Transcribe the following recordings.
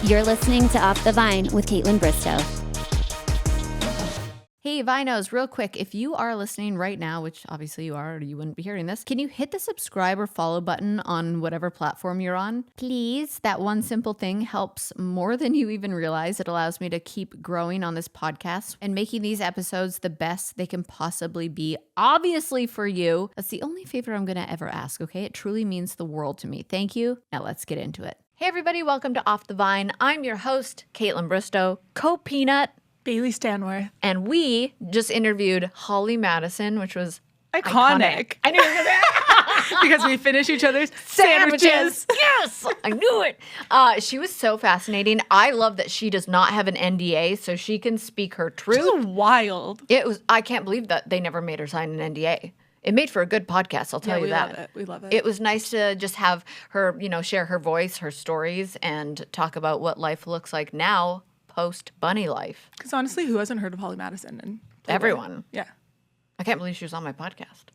You're listening to Off the Vine with Kaitlyn Bristowe. Hey, Vinos, real quick, if you are listening right now, which obviously you are or you wouldn't be hearing this, can you hit the subscribe or follow button on whatever platform you're on? Please. That one simple thing helps more than you even realize. It allows me to keep growing on this podcast and making these episodes the best they can possibly be, obviously for you. That's the only favor I'm going to ever ask, okay? It truly means the world to me. Thank you. Now let's get into it. Hey, everybody. Welcome to Off the Vine. I'm your host, Kaitlyn Bristowe, Co-Peanut, Bailey Stanworth. and we just interviewed Holly Madison, which was Iconic. I knew you were going to Because we finish each other's sandwiches. Yes, I knew it. She was so fascinating. I love that she does not have an NDA, so she can speak her truth. This is wild. I can't believe that they never made her sign an NDA. It made for a good podcast, I'll tell you that. We love it. It was nice to just have her, share her voice, her stories, and talk about what life looks like now post bunny life. Because honestly, who hasn't heard of Holly Madison? And Playboy? Everyone. Yeah. I can't believe she was on my podcast.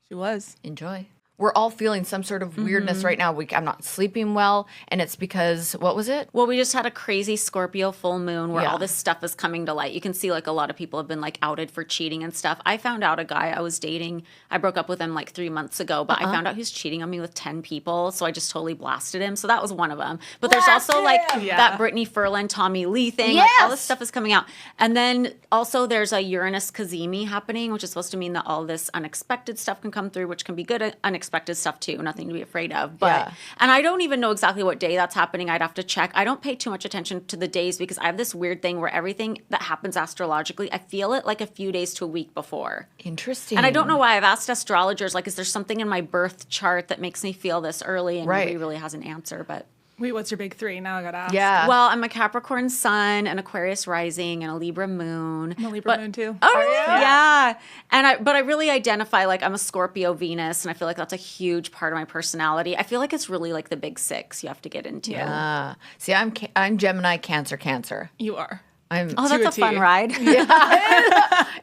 She was. Enjoy. We're all feeling some sort of weirdness right now. I'm not sleeping well, and it's because, what was it? Well, we just had a crazy Scorpio full moon where Yeah. all this stuff is coming to light. You can see like a lot of people have been like outed for cheating and stuff. I found out a guy I was dating, I broke up with him like 3 months ago, but I found out he's cheating on me with 10 people, so I just totally blasted him. So that was one of them. But there's also like that Brittany Furlan, Tommy Lee thing. Yes! Like, all this stuff is coming out. And then also there's a Uranus Kazemi happening, which is supposed to mean that all this unexpected stuff can come through, which can be good unexpected stuff too. Nothing to be afraid of. But and I don't even know exactly what day that's happening. I'd have to check. I don't pay too much attention to the days because I have this weird thing where everything that happens astrologically, I feel it like a few days to a week before. Interesting. And I don't know why. I've asked astrologers, like, is there something in my birth chart that makes me feel this early? And nobody really has an answer. But Wait, what's your big three? Now I gotta ask. Yeah. well, I'm a Capricorn sun, an Aquarius rising, and a Libra moon. I'm a Libra moon too. Oh, really? Yeah. And I really identify like I'm a Scorpio Venus, and I feel like that's a huge part of my personality. I feel like it's really like the big six you have to get into. Yeah. See, I'm Gemini, Cancer. You are. Oh, To that's a a fun T. ride.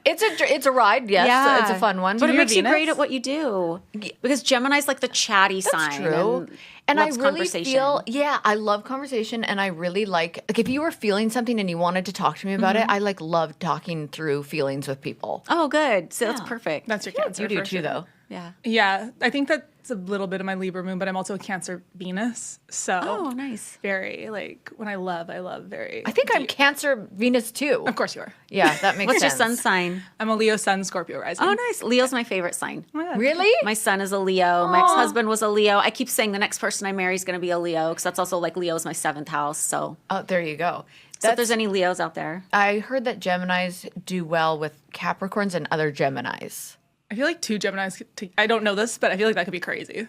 It's a ride, yes. Yeah. It's a fun one. But it You're makes you Venus? great at what you do. Because Gemini's like the chatty sign. True. And I loves really conversation. feel, I love conversation, and I really like if you were feeling something and you wanted to talk to me about it, I love talking through feelings with people. Oh, good. So that's perfect. That's your Cancer. You do for too, sure. though. Yeah. Yeah, I think that's a little bit of my Libra moon, but I'm also a Cancer Venus. So Oh, nice. very like when I love very. I think I'm Cancer Venus too. Of course you are. Yeah, that makes What's sense. your sun sign? I'm a Leo Sun, Scorpio rising. Oh, nice. Leo's my favorite sign. Really? My son is a Leo. My ex-husband was a Leo. I keep saying the next person I marry is going to be a Leo because that's also like Leo's my seventh house. So Oh, there you go. if there's any Leos out there. I heard that Geminis do well with Capricorns and other Geminis. I feel like two Geminis. I don't know this, but I feel like that could be crazy.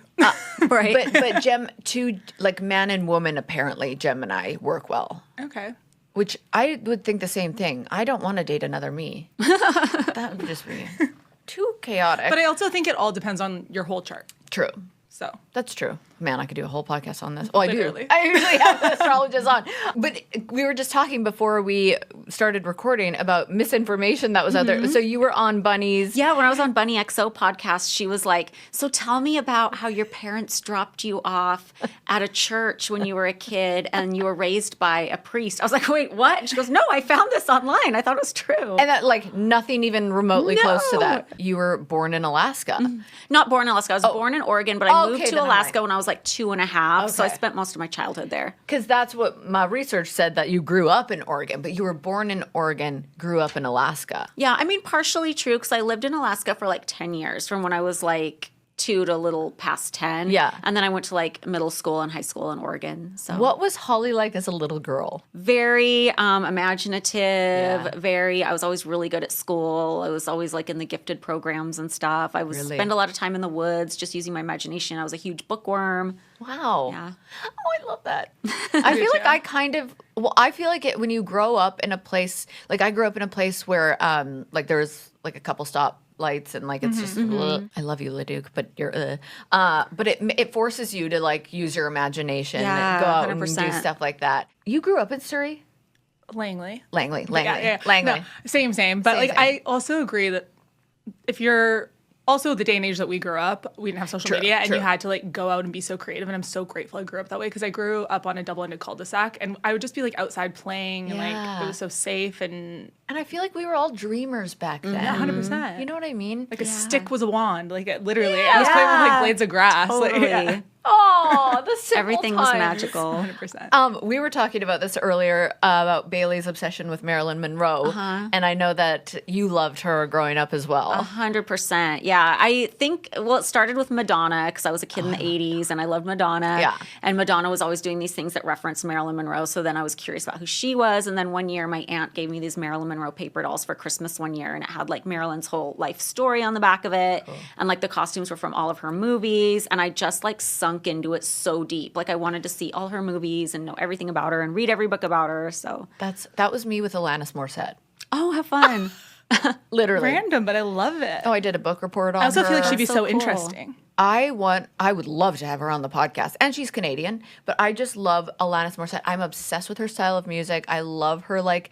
Right. But two like man and woman apparently Gemini work well. Okay. Which I would think the same thing. I don't want to date another me. That would just be too chaotic. But I also think it all depends on your whole chart. True. So That's true. Man, I could do a whole podcast on this. Well, I Literally. do. I usually have the astrologist on. But we were just talking before we started recording about misinformation that was out there. So you were on bunnies. Yeah, when I was on Bunny XO podcast, she was like, so tell me about how your parents dropped you off at a church when you were a kid and you were raised by a priest. I was like, wait, what? And she goes, no, I found this online. I thought it was true. And that, like, nothing even remotely close to No. that. You were born in Alaska. Not born in Alaska. I was born in Oregon, but I moved Okay, to then I'm Alaska right. when I was like 2.5. So I Okay. spent most of my childhood there. Because that's what my research said, that you grew up in Oregon. But you were born in Oregon, grew up in Alaska. Yeah, I mean, partially true because I lived in Alaska for like 10 years from when I was like 2 to a little past 10. Yeah. And then I went to like middle school and high school in Oregon. So What was Holly like as a little girl? very imaginative, I was always really good at school. I was always like in the gifted programs and stuff. I was Really? spend a lot of time in the woods just using my imagination. I was a huge bookworm. Wow. Yeah. Oh, I love that. I feel like I feel like when you grow up in a place, like I grew up in a place where like there's like a couple stop lights and like it's just I love you, Leduc, but you're but it forces you to like use your imagination Yeah, and go out and 100%. do stuff like that. You grew up in Surrey? Langley. Langley. Yeah. Langley. No, same. But Same, like, same. I also agree that if you're also the day and age that we grew up, we didn't have social media, and you had to like go out and be so creative. And I'm so grateful I grew up that way, because I grew up on a double-ended cul-de-sac, and I would just be like outside playing, and like it was so safe. And I feel like we were all dreamers back then. 100%. You know what I mean? Like a stick was a wand, like literally. I was playing with like blades of grass. Totally. Like, Oh, the simple Everything was times. magical. 100%. We were talking about this earlier about Bailey's obsession with Marilyn Monroe, and I know that you loved her growing up as well. 100%. Yeah. I think, well, it started with Madonna, because I was a kid in the 80s and I loved Madonna. Yeah. And Madonna was always doing these things that referenced Marilyn Monroe. So then I was curious about who she was. And then one year, my aunt gave me these Marilyn Monroe paper dolls for Christmas one year. And it had like Marilyn's whole life story on the back of it. And like the costumes were from all of her movies. And I just like sunk into it so deep. Like I wanted to see all her movies and know everything about her and read every book about her. So That was me with Alanis Morissette. oh, have fun. Literally. Random, but I love it. Oh, I did a book report on I also her. feel like she'd be so so cool. interesting. I would love to have her on the podcast. And she's Canadian, but I just love Alanis Morissette. I'm obsessed with her style of music. I love her, like,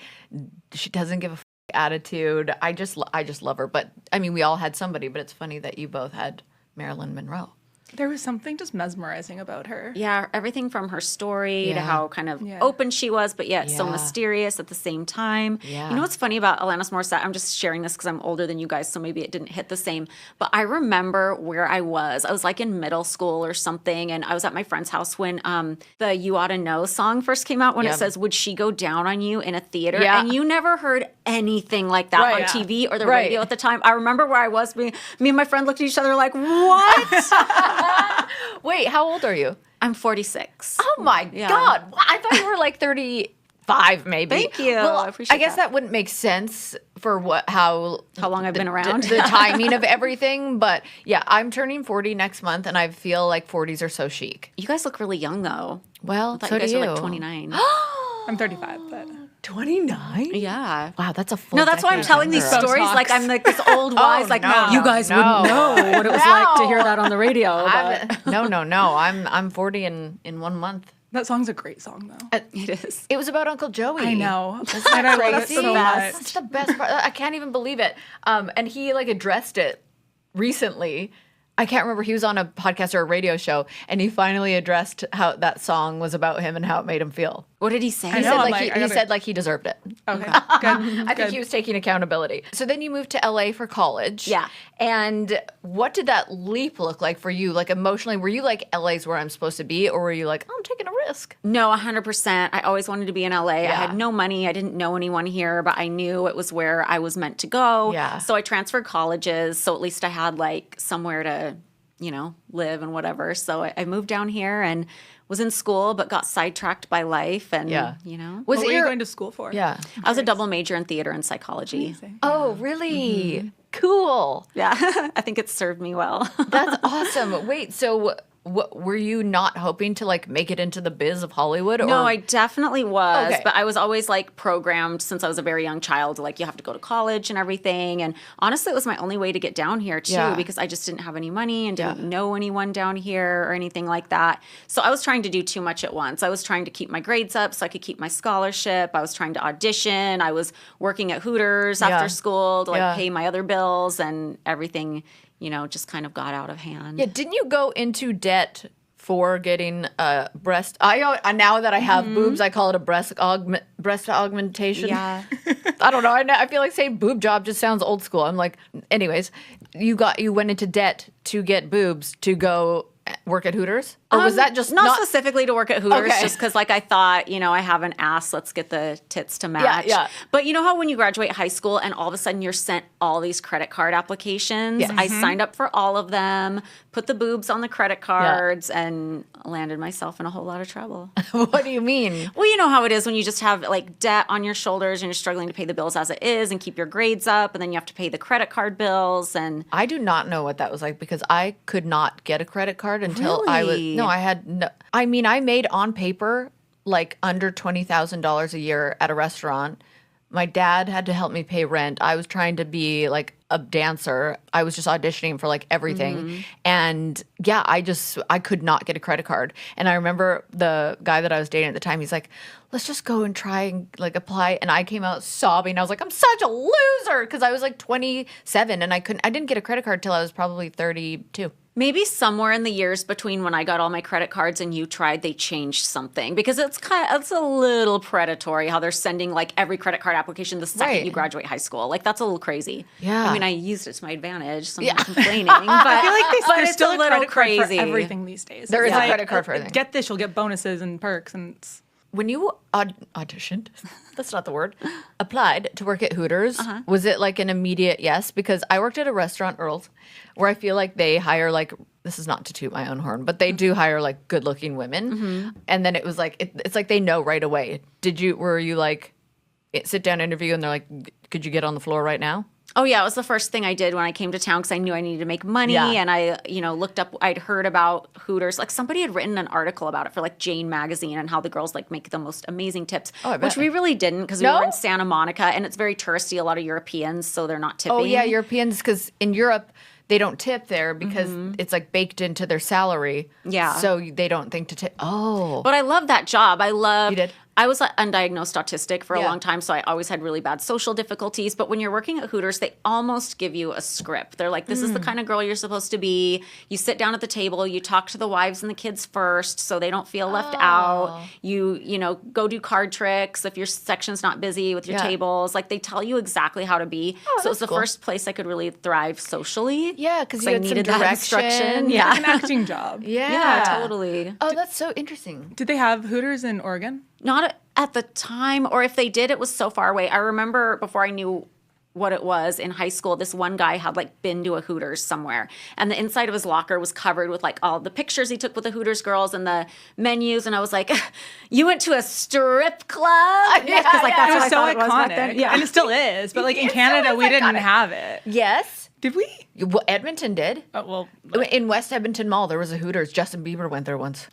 she doesn't give a attitude. I just love her. But I mean, we all had somebody, but it's funny that you both had Marilyn Monroe. There was something just mesmerizing about her. Yeah, everything from her story to Yeah. how kind of open she was, but yet so Yeah. mysterious at the same time. Yeah. You know what's funny about Alanis Morissette? I'm just sharing this because I'm older than you guys, so maybe it didn't hit the same. But I remember where I was. I was like in middle school or something, and I was at my friend's house when the You Ought to Know song first came out, when it says, "Would she go down on you?" in a theater. Yeah. And you never heard anything like that on TV or the Right. radio at the time. I remember where I was. Me and my friend looked at each other like, what? Wait, how old are you? I'm 46. Oh my God. I thought you were like 35 maybe. Thank you. Well, I appreciate guess that. that wouldn't make sense for how long I've been around. the timing of everything. But yeah, I'm turning 40 next month, and I feel like 40s are so chic. You guys look really young, though. Well, I thought so you guys do were you. like 29. I'm 35, but 29? Yeah. Wow, that's a full No, that's why I'm decade telling these younger. stories like I'm like this old wise, like no. you guys No. wouldn't know what it was like to hear that on the radio. But No. I'm 40 in 1 month. that song's a great song, though. it is. It was about Uncle Joey. I know. And I love it Crazy. so much. That's the best part. I can't even believe it. And he like addressed it recently. I can't remember. He was on a podcast or a radio show, and he finally addressed how that song was about him and how it made him feel. What did he say? I He know, said I'm like like, I he gotta- said like he deserved it. Okay, good. I think he was taking accountability. So then you moved to LA for college. Yeah. And what did that leap look like for you? Like emotionally, were you like LA's where I'm supposed to be, or were you like, oh, I'm taking a risk? No, 100%. I always wanted to be in LA. I had no money. I didn't know anyone here, but I knew it was where I was meant to go. Yeah. So I transferred colleges. So at least I had like somewhere to, live and whatever. So I moved down here and was in school, but got sidetracked by life. And, Was What it were you your going to school for? Yeah. I was a double major in theater and psychology. Oh, really? Cool. Yeah. I think it served me well. That's awesome. Wait, so were you not hoping to like make it into the biz of Hollywood? No, or? I definitely was, Okay. but I was always like programmed since I was a very young child. Like you have to go to college and everything. And honestly, it was my only way to get down here too, Yeah. because I just didn't have any money and didn't know anyone down here or anything like that. So I was trying to do too much at once. I was trying to keep my grades up so I could keep my scholarship. I was trying to audition. I was working at Hooters after school to like pay my other bills, and everything, just kind of got out of hand. Yeah, didn't you go into debt for getting breast? Now that I have boobs, I call it a breast augmentation. Yeah. I don't know. I feel like saying boob job just sounds old school. I'm like, anyways, you went into debt to get boobs to go work at Hooters, or was that just not specifically to work at Hooters? Okay. Just because, like, I thought, I have an ass. Let's get the tits to match. yeah. But you know how when you graduate high school and all of a sudden you're sent all these credit card applications? Yes. I signed up for all of them, put the boobs on the credit cards, and landed myself in a whole lot of trouble. What do you mean? Well, you know how it is when you just have like debt on your shoulders and you're struggling to pay the bills as it is and keep your grades up, and then you have to pay the credit card bills. And I do not know what that was like, because I could not get a credit card until I was Really? I had no. I mean, I made on paper like under $20,000 a year at a restaurant. My dad had to help me pay rent. I was trying to be like a dancer. I was just auditioning for like everything. And yeah, I could not get a credit card. And I remember the guy that I was dating at the time, he's like, let's just go and try and like apply. And I came out sobbing. I was like, I'm such a loser, because I was like 27 and I didn't get a credit card till I was probably 32. Maybe somewhere in the years between when I got all my credit cards and you tried, they changed something, because it's a little predatory how they're sending like every credit card application the second you graduate high school. Like, that's a little crazy. Yeah. I mean, I used it to my advantage, so I'm not complaining. But I feel like there's it's still a a little credit card crazy. for everything these days. There is It's a credit card for everything. Get this, you'll get bonuses and perks, and it's When you auditioned, that's not the word, applied to work at Hooters, was it like an immediate yes? Because I worked at a restaurant, Earl's, where I feel like they hire like, this is not to toot my own horn, but they do hire like good looking women. And then it was like, it's like they know right away. Were you like, sit down interview and they're like, could you get on the floor right now? Oh, yeah. It was the first thing I did when I came to town, because I knew I needed to make money. Yeah. And I, looked up, I'd heard about Hooters. Like, somebody had written an article about it for like Jane magazine and how the girls like make the most amazing tips, which we really didn't, because we were in Santa Monica and it's very touristy, a lot of Europeans, so they're not tipping. Oh, yeah, Europeans, because in Europe, they don't tip there because it's like baked into their salary. Yeah. So they don't think to tip. Oh. But I love that job. You did? I was undiagnosed autistic for a long time, so I always had really bad social difficulties. But when you're working at Hooters, they almost give you a script. They're like, this is the kind of girl you're supposed to be. You sit down at the table, you talk to the wives and the kids first so they don't feel left out. You go do card tricks if your section's not busy with your tables. Like, they tell you exactly how to be. So it was the first place I could really thrive socially. Yeah, because you I had needed some that direction. instruction. like an acting job. Yeah, totally. Oh, that's so interesting. Did they have Hooters in Oregon? Not at the time, or if they did, it was so far away. I remember before I knew what it was in high school, this one guy had like been to a Hooters somewhere, and the inside of his locker was covered with like all the pictures he took with the Hooters girls and the menus. And I was like, you went to a strip club? Yeah, Because like that's It what was I so thought it was back iconic. then. Yeah. And it still is. But like in Canada, we didn't have it. Yes. Did we? Well, Edmonton did. Oh, well, In West Edmonton Mall, there was a Hooters. Justin Bieber went there once.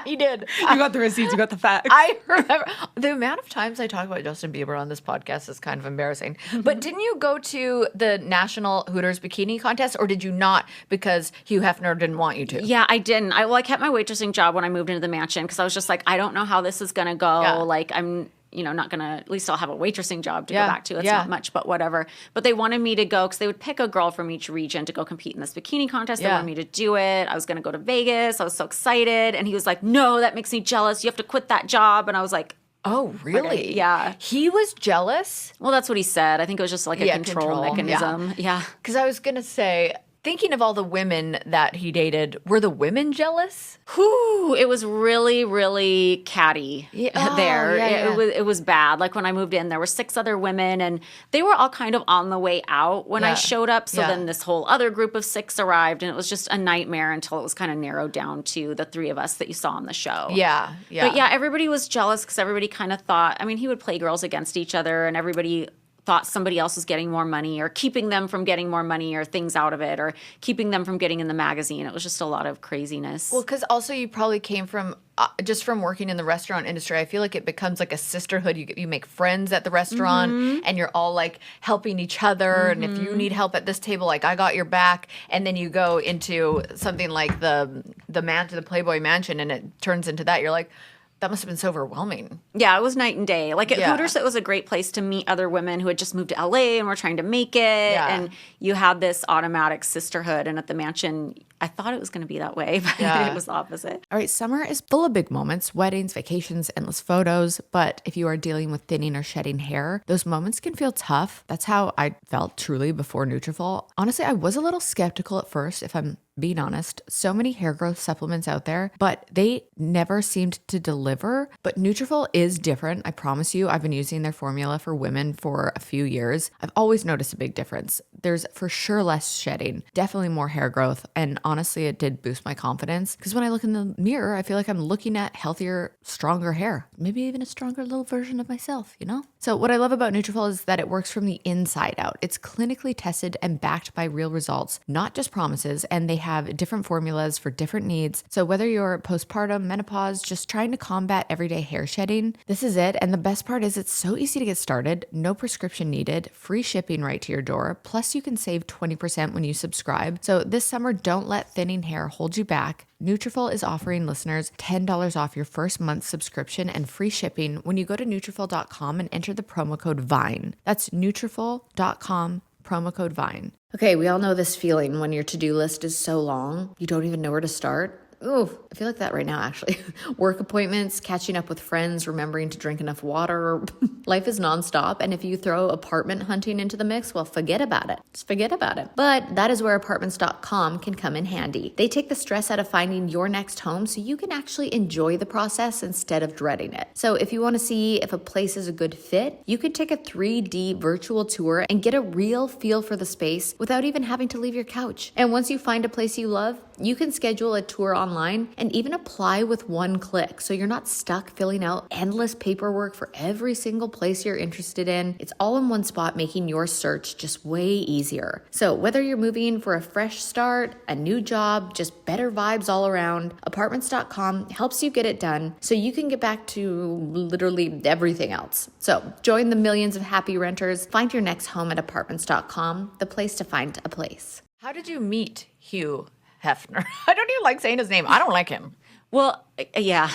He did. you got the receipts, you got the facts. I remember the amount of times I talk about Justin Bieber on this podcast is kind of embarrassing. But didn't you go to the National Hooters Bikini Contest, or did you not because Hugh Hefner didn't want you to? Yeah, I didn't. I kept my waitressing job when I moved into the mansion, because I was just like, I don't know how this is going to go. Yeah. Like, I'm not going to, at least I'll have a waitressing job to Yeah, go back to. It's yeah. not much, but whatever. But they wanted me to go, because they would pick a girl from each region to go compete in this bikini contest. They Yeah. wanted me to do it. I was going to go to Vegas. I was so excited. And he was like, no, that makes me jealous. You have to quit that job. And I was like, Oh, really? Okay, yeah. He was jealous? well, that's what he said. I think it was just like a control mechanism. Yeah. Because I was going to say, thinking of all the women that he dated, were the women jealous? Whew, it was really, really catty there. yeah. It was bad. Like, when I moved in, there were 6 other women, and they were all kind of on the way out when I Yeah. showed up. So Yeah. then this whole other group of 6 arrived, and it was just a nightmare until it was kind of narrowed down to the 3 of us that you saw on the show. Yeah, yeah. But yeah, everybody was jealous, because everybody kind of thought, I mean, he would play girls against each other, and everybody thought somebody else was getting more money, or keeping them from getting more money or things out of it, or keeping them from getting in the magazine. It was just a lot of craziness. Well, because also you probably came from just from working in the restaurant industry. I feel like it becomes like a sisterhood. You make friends at the restaurant, and you're all like helping each other. And if you need help at this table, like I got your back. And then you go into something like the Playboy Mansion, and it turns into that. You're like, that must have been so overwhelming. Yeah, it was night and day. Like at Yeah. Hooters, it was a great place to meet other women who had just moved to LA and were trying to make it. Yeah. And you had this automatic sisterhood. And at the mansion, I thought it was going to be that way, but Yeah. it was the opposite. All right, summer is full of big moments, weddings, vacations, endless photos. But if you are dealing with thinning or shedding hair, those moments can feel tough. That's how I felt truly before Nutrafol. Honestly, I was a little skeptical at first, if I'm being honest. So many hair growth supplements out there, but they never seemed to deliver. But Nutrafol is different. I promise you, I've been using their formula for women for a few years. I've always noticed a big difference. There's for sure less shedding, definitely more hair growth, and honestly, it did boost my confidence because when I look in the mirror, I feel like I'm looking at healthier, stronger hair, maybe even a stronger little version of myself, you know? So what I love about Nutrafol is that it works from the inside out. It's clinically tested and backed by real results, not just promises, and they have different formulas for different needs. So whether you're postpartum, menopause, just trying to combat everyday hair shedding, this is it. And the best part is it's so easy to get started, no prescription needed, free shipping right to your door, plus you can save 20% when you subscribe. So this summer, don't let thinning hair hold you back. Nutrafol is offering listeners $10 off your first month's subscription and free shipping when you go to Nutrafol.com and enter the promo code VINE. That's Nutrafol.com, promo code VINE. Okay, we all know this feeling when your to-do list is so long, you don't even know where to start. Ooh, I feel like that right now, actually. Work appointments, catching up with friends, remembering to drink enough water. Life is nonstop. And if you throw apartment hunting into the mix, well, forget about it. Just forget about it. But that is where apartments.com can come in handy. They take the stress out of finding your next home so you can actually enjoy the process instead of dreading it. So if you want to see if a place is a good fit, you can take a 3D virtual tour and get a real feel for the space without even having to leave your couch. And once you find a place you love, you can schedule a tour online and even apply with one click. So you're not stuck filling out endless paperwork for every single place you're interested in. It's all in one spot, making your search just way easier. So whether you're moving for a fresh start, a new job, just better vibes all around, apartments.com helps you get it done so you can get back to literally everything else. So join the millions of happy renters. Find your next home at apartments.com, the place to find a place. How did you meet Hugh Hefner? I don't even like saying his name. I don't like him. Well, yeah.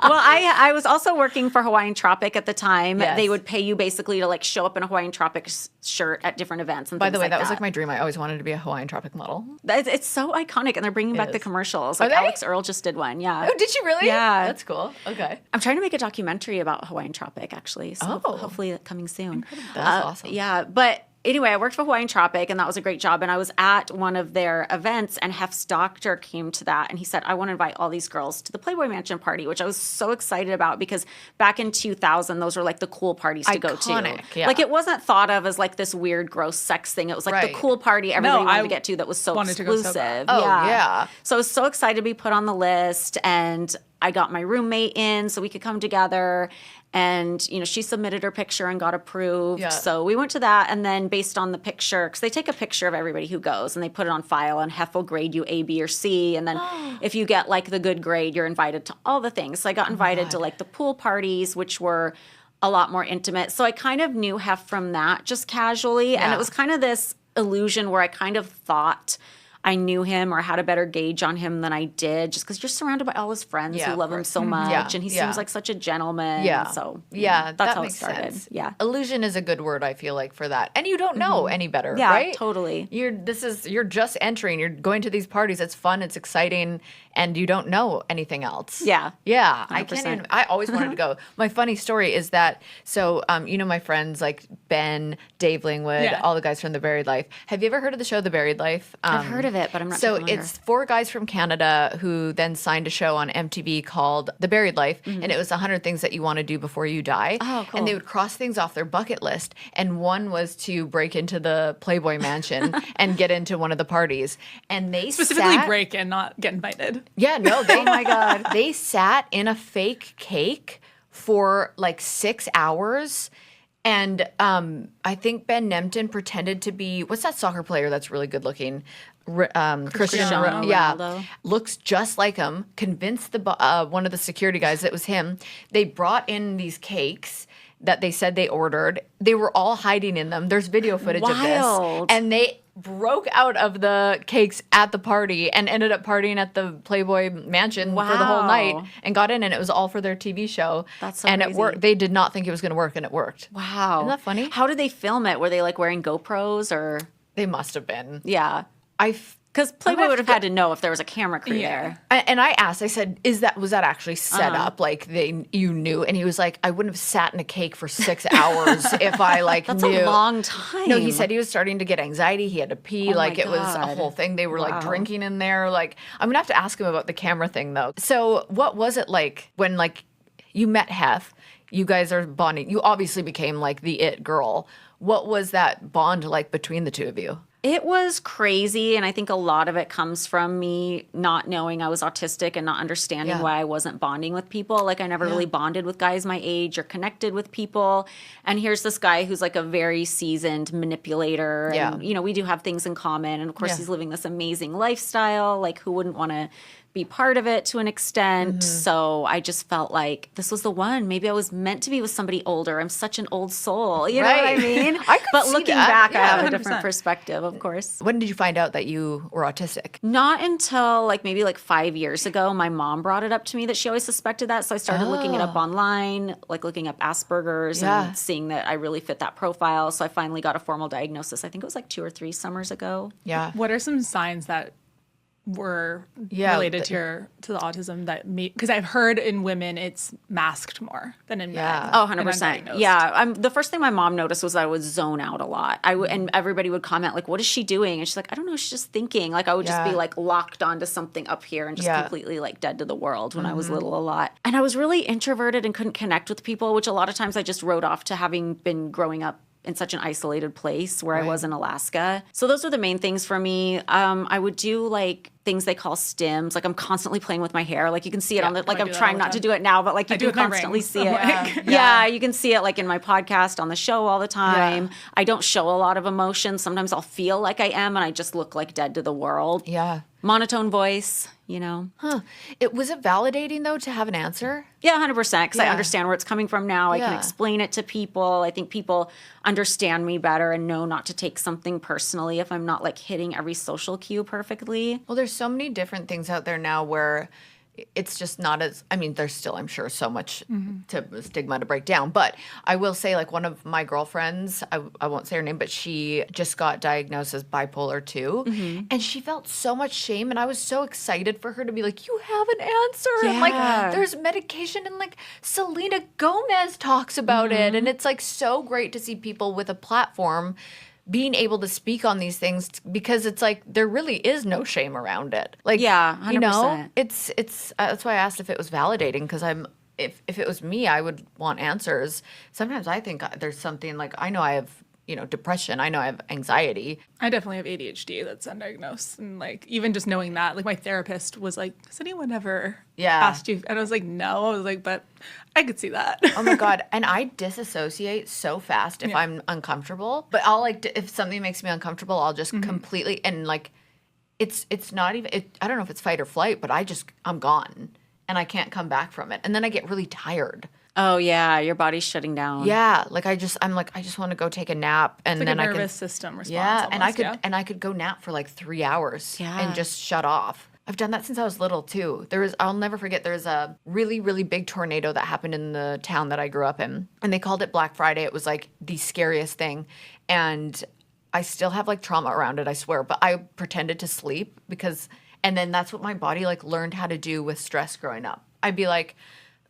Well, I was also working for Hawaiian Tropic at the time. Yes. They would pay you basically to like show up in a Hawaiian Tropic shirt at different events and By things the way, like that was like my dream. I always wanted to be a Hawaiian Tropic model. It's so iconic, and they're bringing back the commercials. Like they? Alex Earl just did one. Yeah. Oh, did she really? Yeah. That's cool. Okay. I'm trying to make a documentary about Hawaiian Tropic, actually. So Oh. hopefully coming soon. That's awesome. Yeah, but anyway, I worked for Hawaiian Tropic, and that was a great job. And I was at one of their events, and Hef's doctor came to that, and he said, I want to invite all these girls to the Playboy Mansion party, which I was so excited about because back in 2000, those were like the cool parties to go to. Iconic, yeah. Like it wasn't thought of as like this weird, gross sex thing. It was like Right. the cool party everybody wanted I to get to that was so wanted to go so exclusive. bad. Oh, yeah. So I was so excited to be put on the list, and I got my roommate in so we could come together. And, you know, she submitted her picture and got approved. Yeah. So we went to that. And then based on the picture, because they take a picture of everybody who goes and they put it on file, and Hef will grade you A, B, or C. And then if you get like the good grade, you're invited to all the things. So I got invited to like the pool parties, which were a lot more intimate. So I kind of knew Hef from that just casually. And Yeah. it was kind of this illusion where I kind of thought I knew him or had a better gauge on him than I did, just because you're surrounded by all his friends Yeah, who of love him course. so much, Yeah, and he yeah. seems like such a gentleman. Yeah. So Yeah, that's that how makes it started. sense. Yeah. Illusion is a good word, I feel like, for that. And you don't know any better, Yeah, right? totally. You're just entering. You're going to these parties. It's fun. It's exciting. And you don't know anything else. Yeah. Yeah. 100%. I always wanted to go. My funny story is that, so, you know, my friends like Ben, Dave Lingwood, Yeah. all the guys from The Buried Life. Have you ever heard of the show The Buried Life? I've heard of it, but I'm not So familiar. it's 4 guys from Canada who then signed a show on MTV called The Buried Life, and it was 100 things that you want to do before you die. Oh, cool. And they would cross things off their bucket list, and one was to break into the Playboy Mansion and get into one of the parties. And they Specifically sat, break and not get invited. Yeah, no, they, oh my God, they sat in a fake cake for like 6 hours. And I think Ben Nemtin pretended to be, what's that soccer player that's really good looking? Christian Cristiano yeah, Ronaldo. looks just like him. Convinced the one of the security guys that it was him. They brought in these cakes that they said they ordered. They were all hiding in them. There's video footage of Wild. this, and they broke out of the cakes at the party and ended up partying at the Playboy Mansion for the whole night Wow. and got in, and it was all for their TV show. That's so and crazy. it worked. They did not think it was going to work, and it worked. Wow. Isn't that funny? How did they film it? Were they like wearing GoPros or? They must have been. Yeah. Because I'm Playboy gonna would have have to had to know if there was a camera crew Yeah. there. And I asked, I said, was that actually set up? Like you knew? And he was like, I wouldn't have sat in a cake for 6 hours if I like That's knew. a long time. No, he said he was starting to get anxiety. He had to pee. Oh Like my it was a God. whole thing. They were like Wow. drinking in there. Like I'm gonna have to ask him about the camera thing though. So what was it like when like you met Hef? You guys are bonding. You obviously became like the it girl. What was that bond like between the two of you? It was crazy, and I think a lot of it comes from me not knowing I was autistic and not understanding why I wasn't bonding with people. Like, I never really bonded with guys my age or connected with people. And here's this guy who's like a very seasoned manipulator. And, you know, we do have things in common. And, of course, he's living this amazing lifestyle. Like, who wouldn't want to be part of it to an extent? So I just felt like this was the one. Maybe I was meant to be with somebody older. I'm such an old soul. You know what I mean? But looking back, I have a different perspective, of course. When did you find out that you were autistic? Not until like maybe like 5 years ago. My mom brought it up to me that she always suspected that. So I started looking it up online, like looking up Asperger's and seeing that I really fit that profile. So I finally got a formal diagnosis. I think it was like 2 or 3 summers ago. Yeah. What are some signs that were related to the autism that because I've heard in women it's masked more than in men. Oh, 100%. Yeah. The first thing my mom noticed was I would zone out a lot. And everybody would comment like, what is she doing? And she's like, I don't know. She's just thinking. Like I would just be like locked onto something up here and just completely like dead to the world when I was little a lot. And I was really introverted and couldn't connect with people, which a lot of times I just wrote off to having been growing up in such an isolated place where I was in Alaska. So those were the main things for me. I would do like things they call stims. Like I'm constantly playing with my hair. Like you can see it on the, like I'm trying not to do it now, but like you do constantly see it. Yeah, you can see it like in my podcast, on the show all the time. I don't show a lot of emotion. Sometimes I'll feel like I am and I just look like dead to the world. Yeah. Monotone voice, you know. Was it validating though to have an answer? Yeah, 100%, because I understand where it's coming from now. I can explain it to people. I think people understand me better and know not to take something personally if I'm not like hitting every social cue perfectly. Well, there's so many different things out there now where it's just not as, I mean, there's still, I'm sure, so much stigma to break down. But I will say, like, one of my girlfriends, I won't say her name, but she just got diagnosed as bipolar 2. And she felt so much shame. And I was so excited for her to be like, you have an answer. And, like, there's medication. And, like, Selena Gomez talks about it. And it's, like, so great to see people with a platform being able to speak on these things because it's like there really is no shame around it. Like, 100%. You know, it's that's why I asked if it was validating because if it was me, I would want answers. Sometimes I think there's something like I know I have, you know, depression. I know I have anxiety. I definitely have ADHD that's undiagnosed. And like, even just knowing that, like my therapist was like, has anyone ever asked you? And I was like, no. I was like, but I could see that. Oh my God. And I disassociate so fast if I'm uncomfortable. But I'll like, if something makes me uncomfortable, I'll just completely, and like, it's not even, I don't know if it's fight or flight, but I'm gone. And I can't come back from it. And then I get really tired. Oh yeah, your body's shutting down. Yeah, like I just want to go take a nap, and it's like then a nervous system response. Yeah, and I could go nap for like 3 hours and just shut off. I've done that since I was little too. I'll never forget. There was a really, really big tornado that happened in the town that I grew up in, and they called it Black Friday. It was like the scariest thing, and I still have like trauma around it. I swear, but I pretended to sleep and then that's what my body like learned how to do with stress growing up. I'd be like,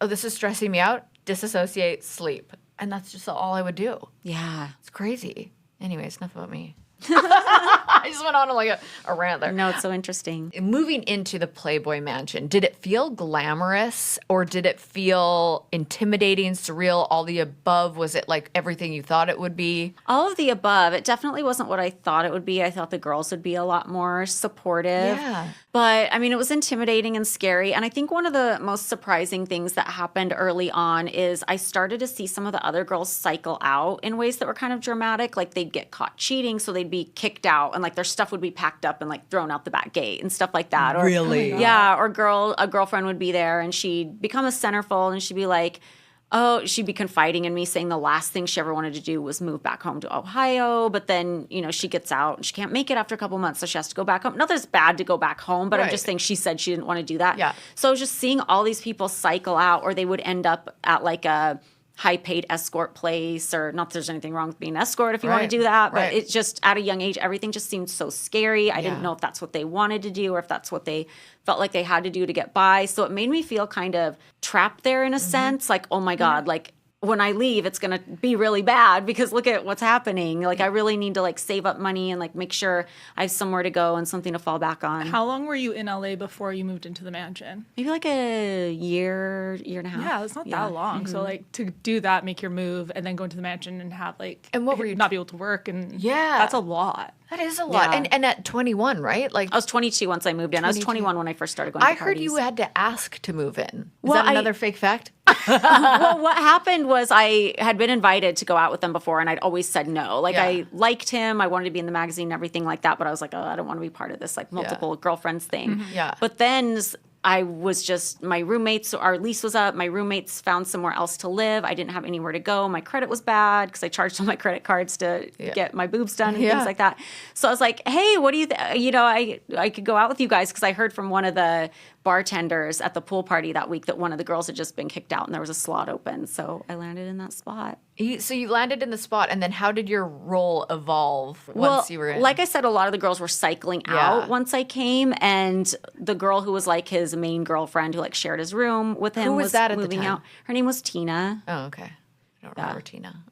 oh, this is stressing me out. Disassociate, sleep. And that's just all I would do. Yeah. It's crazy. Anyways, enough about me. I just went on like a rant there. No, it's so interesting. Moving into the Playboy Mansion, did it feel glamorous or did it feel intimidating, surreal, all the above? Was it like everything you thought it would be? All of the above. It definitely wasn't what I thought it would be. I thought the girls would be a lot more supportive. Yeah. But I mean, it was intimidating and scary. And I think one of the most surprising things that happened early on is I started to see some of the other girls cycle out in ways that were kind of dramatic. Like they'd get caught cheating, so they'd be kicked out and like their stuff would be packed up and like thrown out the back gate and stuff like that. Or, really? Yeah. Or a girlfriend would be there and she'd become a centerfold and she'd be like, she'd be confiding in me saying the last thing she ever wanted to do was move back home to Ohio. But then, you know, she gets out and she can't make it after a couple months. So she has to go back home. Not that it's bad to go back home, but I'm just saying she said she didn't want to do that. Yeah. So I was just seeing all these people cycle out or they would end up at like a high-paid escort place, or not that there's anything wrong with being an escort if you want to do that, but it's just at a young age, everything just seemed so scary. I didn't know if that's what they wanted to do or if that's what they felt like they had to do to get by. So it made me feel kind of trapped there in a sense, like, oh my God, like, when I leave, it's going to be really bad because look at what's happening. Like, I really need to like save up money and like make sure I have somewhere to go and something to fall back on. How long were you in LA before you moved into the mansion? Maybe like a year and a half. Yeah, it's not that long. So like to do that, make your move, and then go into the mansion and have like And what were you not be able to work, and Yeah. that's a lot. That is a lot. Yeah. And at 21, right? Like I was 22 once I moved in. I was 21 when I first started going I to heard parties. you had to ask to move in. Is Well, that another fake fact? Well, what happened was I had been invited to go out with them before, and I'd always said no. Like, Yeah. I liked him. I wanted to be in the magazine and everything like that, but I was like, oh, I don't want to be part of this, like, multiple girlfriends thing. Yeah. But then I was just, my roommates, our lease was up. My roommates found somewhere else to live. I didn't have anywhere to go. My credit was bad because I charged all my credit cards to get my boobs done and things like that. So I was like, hey, what do you think? You know, I could go out with you guys because I heard from one of the bartenders at the pool party that week that one of the girls had just been kicked out and there was a slot open. So I landed in that spot. So you landed in the spot, and then how did your role evolve once you were in? Like I said, a lot of the girls were cycling out once I came, and the girl who was like his main girlfriend who like shared his room with him was that at the moving time? out. Her name was Tina. Oh, okay. I don't remember Tina.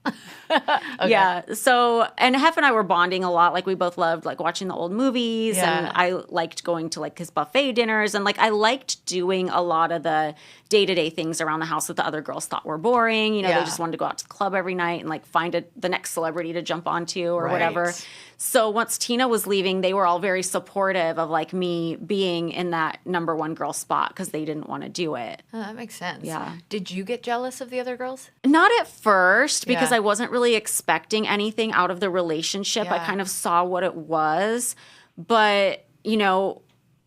Yeah. So, and Hef and I were bonding a lot. Like, we both loved like watching the old movies, and Yeah. I liked going to like his buffet dinners, and like I liked doing a lot of the day-to-day things around the house that the other girls thought were boring. You know, they just wanted to go out to the club every night and like find the next celebrity to jump onto or whatever. So once Tina was leaving, they were all very supportive of like me being in that number one girl spot because they didn't want to do it. Oh, that makes sense. Yeah. Did you get jealous of the other girls? Not at first, because Yeah. I wasn't really expecting anything out of the relationship. I Yeah. kind of saw what it was. But, you know,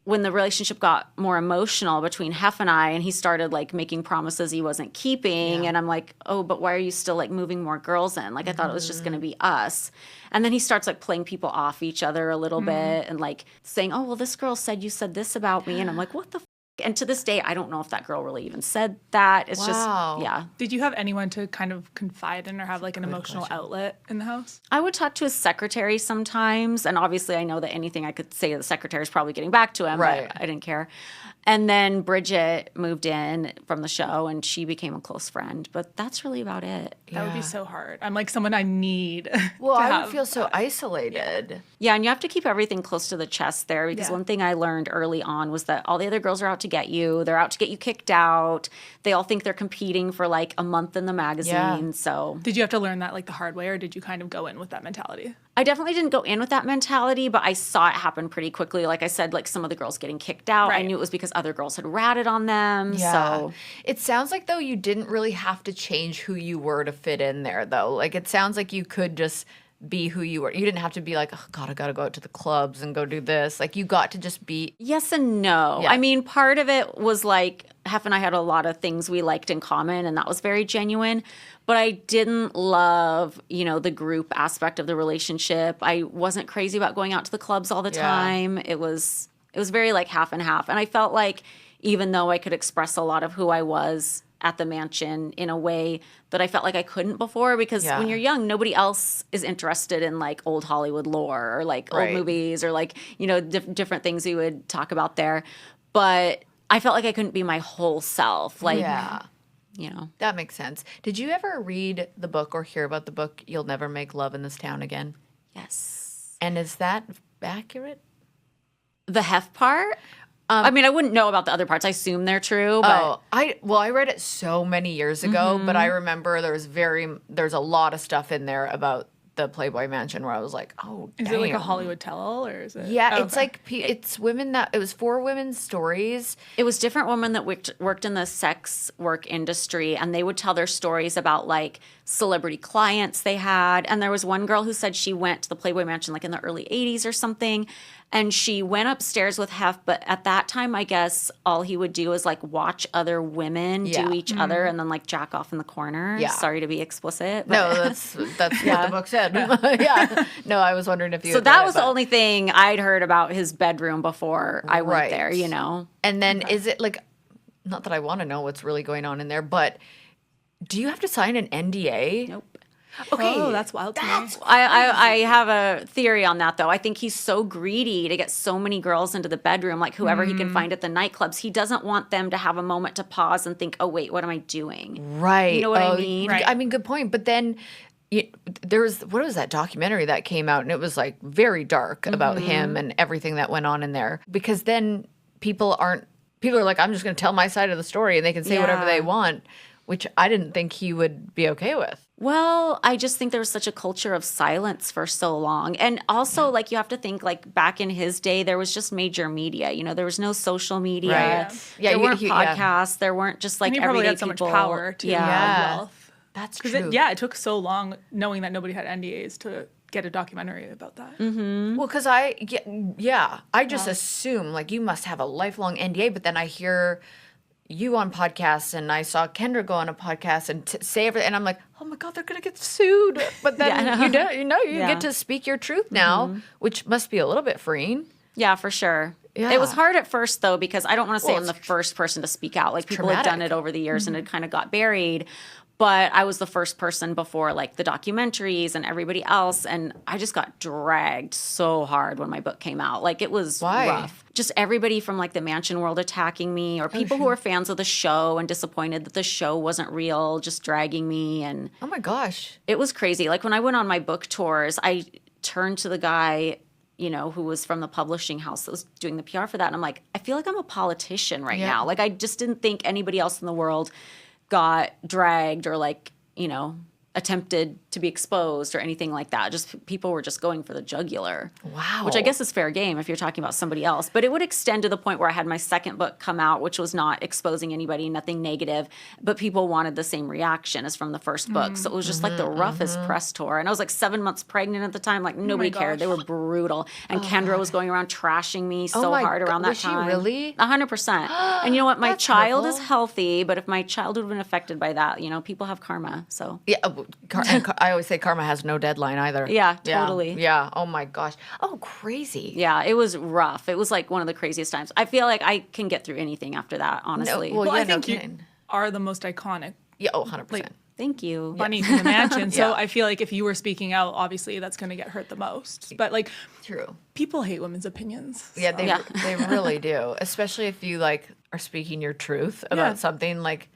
when the relationship got more emotional between Hef and I, and he started like making promises he wasn't keeping, and I'm like, oh, but why are you still like moving more girls in? Like, I thought it was just going to be us. And then he starts like playing people off each other a little bit and like saying, oh, well, this girl said you said this about me. And I'm like, what the And to this day, I don't know if that girl really even said that. It's Wow. just, yeah. Did you have anyone to kind of confide in or have like an emotional outlet in the house? I would talk to his secretary sometimes, and obviously I know that anything I could say to the secretary is probably getting back to him, Right. but I didn't care. And then Bridget moved in from the show, and she became a close friend, but that's really about it. That would be so hard. I'm like someone I need. Well, to I have. would feel so isolated. Yeah, and you have to keep everything close to the chest there, because one thing I learned early on was that all the other girls are out to get you. They're out to get you kicked out. They all think they're competing for like a month in the magazine, so... Did you have to learn that like the hard way, or did you kind of go in with that mentality? I definitely didn't go in with that mentality, but I saw it happen pretty quickly. Like I said, like some of the girls getting kicked out, I Right. knew it was because other girls had ratted on them. Yeah. So It sounds like, though, you didn't really have to change who you were to fit in there, though. Like, it sounds like you could just be who you were. You didn't have to be like, oh, God, I got to go out to the clubs and go do this. Like, you got to just be. yes and no. Yeah. I mean, part of it was like Hef and I had a lot of things we liked in common, and that was very genuine. But I didn't love, you know, the group aspect of the relationship. I wasn't crazy about going out to the clubs all the time. It was very like half and half. And I felt like even though I could express a lot of who I was at the mansion in a way that I felt like I couldn't before, because when you're young, nobody else is interested in like old Hollywood lore or like old movies or like, you know, different things we would talk about there. But I felt like I couldn't be my whole self. Like, you know. That makes sense. Did you ever read the book or hear about the book, You'll Never Make Love in This Town Again? Yes. And is that accurate? The Hef part? I mean, I wouldn't know about the other parts. I assume they're true, but I read it so many years ago, but I remember there's a lot of stuff in there about the Playboy Mansion where I was like, oh, Is it like a damn. Hollywood tell-all, or is it? Yeah, Oh, it's okay. like it's women it was 4 women's stories. it was different women that worked in the sex work industry, and they would tell their stories about like celebrity clients they had. And there was one girl who said she went to the Playboy Mansion like in the early 80s or something, and she went upstairs with Hef, but at that time, I guess all he would do is like watch other women do each other and then like jack off in the corner. Yeah. Sorry to be explicit. No, but- that's what the book said. yeah. No, I was wondering if you So had read that it, was but- the only thing I'd heard about his bedroom before I went Right. there, you know? And then is it like, not that I want to know what's really going on in there, but do you have to sign an NDA? Nope. Okay. Oh, that's wild to me. I have a theory on that, though. I think he's so greedy to get so many girls into the bedroom, like whoever he can find at the nightclubs. He doesn't want them to have a moment to pause and think, oh, wait, what am I doing? Right. You know what I mean? Right. I mean, good point. But then there was, what was that documentary that came out? And it was like very dark about him and everything that went on in there. Because then people are like, I'm just going to tell my side of the story and they can say whatever they want, which I didn't think he would be okay with. Well, I just think there was such a culture of silence for so long. And also, like, you have to think, like, back in his day, there was just major media. You know, there was no social media. Right. Yeah, there weren't podcasts. There weren't just, like, And he probably everyday had so people. much power, too. Yeah. Wealth. That's Because true. it took so long knowing that nobody had NDAs to get a documentary about that. Well, because I just assume, like, you must have a lifelong NDA, but then I hear you on podcasts and I saw Kendra go on a podcast and say everything, and I'm like, oh my God, they're going to get sued. But then you get to speak your truth now, which must be a little bit freeing. Yeah, for sure. Yeah. It was hard at first, though, because I don't want to say I'm the first person to speak out. Like, people have done traumatic. it over the years and it kind of got buried. But I was the first person before, like, the documentaries and everybody else. And I just got dragged so hard when my book came out. Like, it was rough. Just everybody from, like, the Mansion world attacking me, or people who were fans of the show and disappointed that the show wasn't real, just dragging me. And Oh my gosh. it was crazy. Like, when I went on my book tours, I turned to the guy, you know, who was from the publishing house that was doing the PR for that. And I'm like, I feel like I'm a politician right now. Like, I just didn't think anybody else in the world got dragged or, like, you know, attempted to be exposed or anything like that. Just people were just going for the jugular. Wow. Which I guess is fair game if you're talking about somebody else. But it would extend to the point where I had my second book come out, which was not exposing anybody, nothing negative, but people wanted the same reaction as from the first book. So it was just like the roughest press tour. And I was like 7 months pregnant at the time. Like, nobody cared. They were brutal. And Kendra was going around trashing me so hard around that time. Was she really? 100%. And you know what? My child is hurtful. healthy, but if my child would have been affected by that, you know, people have karma. So Yeah, I always say karma has no deadline either. Yeah, totally. Yeah. Oh my gosh. Oh, crazy. yeah, it was rough. It was like one of the craziest times. I feel like I can get through anything after that, honestly. well, Well, yeah, I think no you kidding. are the most iconic Yeah. Oh, 100%. Thank you. bunny from the mansion. So I feel like if you were speaking out, obviously that's going to get hurt the most. But, like, True. people hate women's opinions. Yeah, so. they really do. Especially if you, like, are speaking your truth about something, like,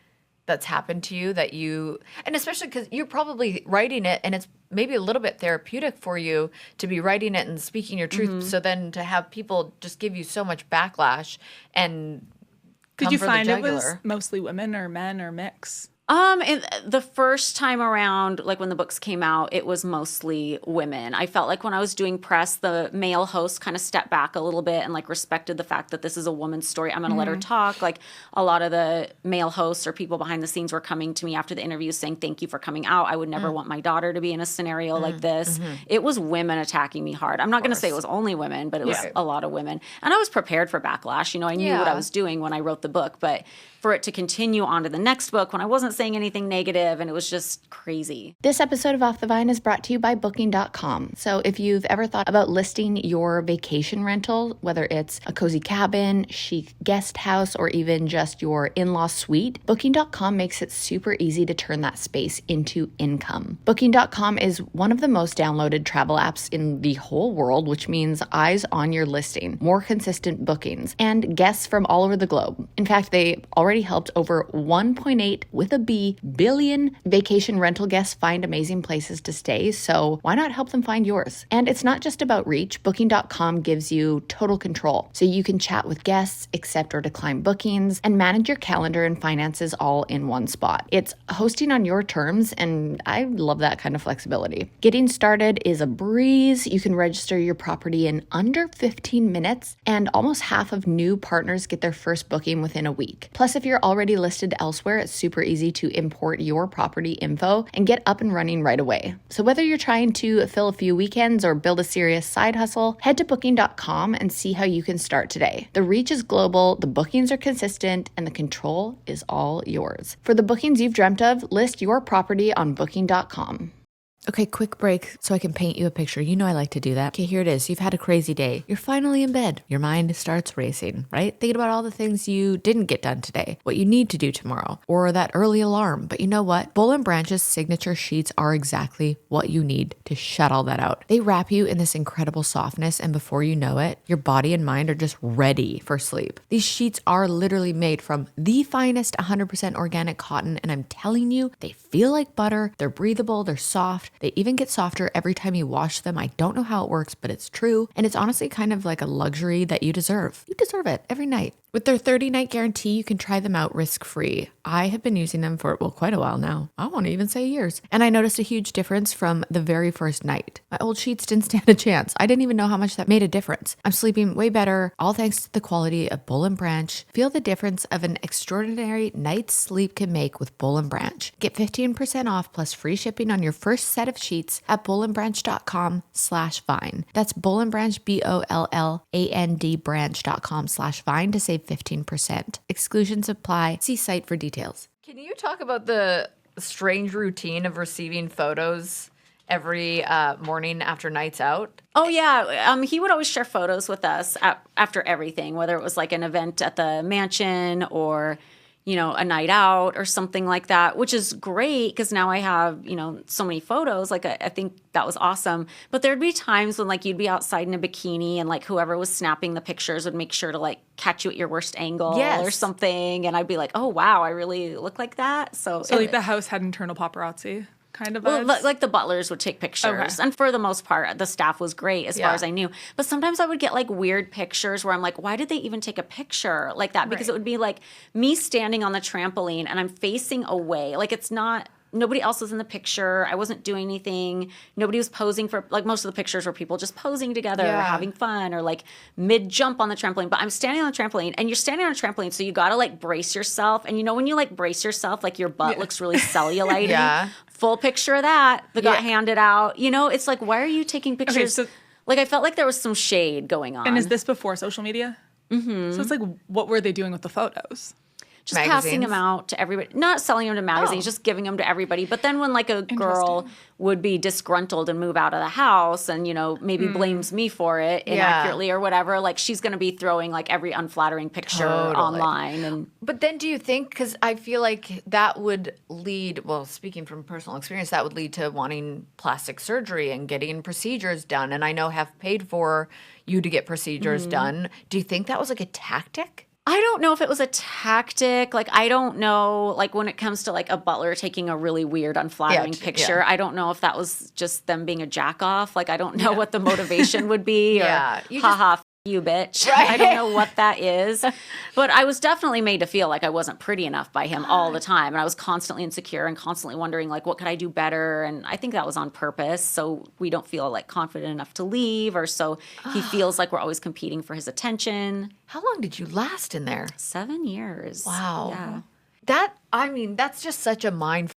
that's happened to you and especially because you're probably writing it and it's maybe a little bit therapeutic for you to be writing it and speaking your truth. So then to have people just give you so much backlash and Did come you for the find it was jugular. mostly women or men or mix? And the first time around, like when the books came out, it was mostly women. I felt like when I was doing press, the male host kind of stepped back a little bit and, like, respected the fact that this is a woman's story. I'm going to let her talk. Like, a lot of the male hosts or people behind the scenes were coming to me after the interview saying, thank you for coming out. I would never want my daughter to be in a scenario like this. It was women attacking me hard. I'm not going to say it was only women, but it was a lot of women. And I was prepared for backlash. You know, I knew what I was doing when I wrote the book, but for it to continue on to the next book when I wasn't saying anything negative, and it was just crazy. This episode of Off the Vine is brought to you by Booking.com. So if you've ever thought about listing your vacation rental, whether it's a cozy cabin, chic guest house, or even just your in-law suite, Booking.com makes it super easy to turn that space into income. Booking.com is one of the most downloaded travel apps in the whole world, which means eyes on your listing, more consistent bookings, and guests from all over the globe. In fact, they already helped over 1.8 with a B billion vacation rental guests find amazing places to stay, so why not help them find yours? And it's not just about reach. Booking.com gives you total control, so you can chat with guests, accept or decline bookings, and manage your calendar and finances all in one spot. It's hosting on your terms, and I love that kind of flexibility. Getting started is a breeze. You can register your property in under 15 minutes, and almost half of new partners get their first booking within a week. Plus, if you're already listed elsewhere, it's super easy to import your property info and get up and running right away. So whether you're trying to fill a few weekends or build a serious side hustle, head to Booking.com and see how you can start today. The reach is global, the bookings are consistent, and the control is all yours. For the bookings you've dreamt of, list your property on Booking.com. Okay, quick break so I can paint you a picture. You know I like to do that. Okay, here it is. You've had a crazy day. You're finally in bed. Your mind starts racing, right? Thinking about all the things you didn't get done today, what you need to do tomorrow, or that early alarm. But you know what? Boll & Branch's signature sheets are exactly what you need to shut all that out. They wrap you in this incredible softness, and before you know it, your body and mind are just ready for sleep. These sheets are literally made from the finest 100% organic cotton, and I'm telling you, they feel like butter. They're breathable. They're soft. They even get softer every time you wash them. I don't know how it works, but it's true. And it's honestly kind of like a luxury that you deserve. You deserve it every night. With their 30-night guarantee, you can try them out risk-free. I have been using them for, quite a while now. I won't even say years. And I noticed a huge difference from the very first night. My old sheets didn't stand a chance. I didn't even know how much that made a difference. I'm sleeping way better, all thanks to the quality of Boll & Branch. Feel the difference of an extraordinary night's sleep can make with Boll & Branch. Get 15% off plus free shipping on your first set of sheets at bollandbranch.com/vine. That's Boll & Branch, BOLLAND branch.com/vine to save 15%. Exclusions apply. See site for details. Can you talk about the strange routine of receiving photos every morning after nights out? Oh, yeah. He would always share photos with us after everything, whether it was like an event at the mansion or, a night out or something like that, which is great because now I have, so many photos. Like, I think that was awesome. But there'd be times when, like, you'd be outside in a bikini and, like, whoever was snapping the pictures would make sure to, like, catch you at your worst angle or something. And I'd be like, oh, wow, I really look like that. So like, the house had internal paparazzi kind of vibes? Well, like the butlers would take pictures. Okay. And for the most part, the staff was great as far as I knew. But sometimes I would get like weird pictures where I'm like, why did they even take a picture like that? Because it would be like me standing on the trampoline and I'm facing away. Like it's not, nobody else was in the picture. I wasn't doing anything. Nobody was posing for, like most of the pictures were people just posing together or having fun or like mid-jump on the trampoline. But I'm standing on the trampoline and you're standing on a trampoline, so you got to like brace yourself. And when you like brace yourself, like your butt looks really cellulite. Full picture of that got handed out. It's like, why are you taking pictures? Okay, so, like I felt like there was some shade going on. And is this before social media? Mm-hmm. So it's like, what were they doing with the photos? Just passing them out to everybody. Not selling them to magazines, just giving them to everybody. But then when like a girl would be disgruntled and move out of the house and, maybe blames me for it inaccurately or whatever, like she's going to be throwing like every unflattering picture online. But then do you think, because I feel like that would lead, well, speaking from personal experience, that would lead to wanting plastic surgery and getting procedures done. And I know have paid for you to get procedures done. Do you think that was like a tactic? I don't know if it was a tactic. Like, I don't know, like, when it comes to, like, a butler taking a really weird, unflattering picture, I don't know if that was just them being a jack-off. Like, I don't know what the motivation would be. Or, haha, you bitch. Right. I don't know what that is. But I was definitely made to feel like I wasn't pretty enough by him all the time. And I was constantly insecure and constantly wondering, like, what could I do better? And I think that was on purpose. So we don't feel, like, confident enough to leave. Or so he feels like we're always competing for his attention. How long did you last in there? 7 years. Wow. Yeah. That's just such a mind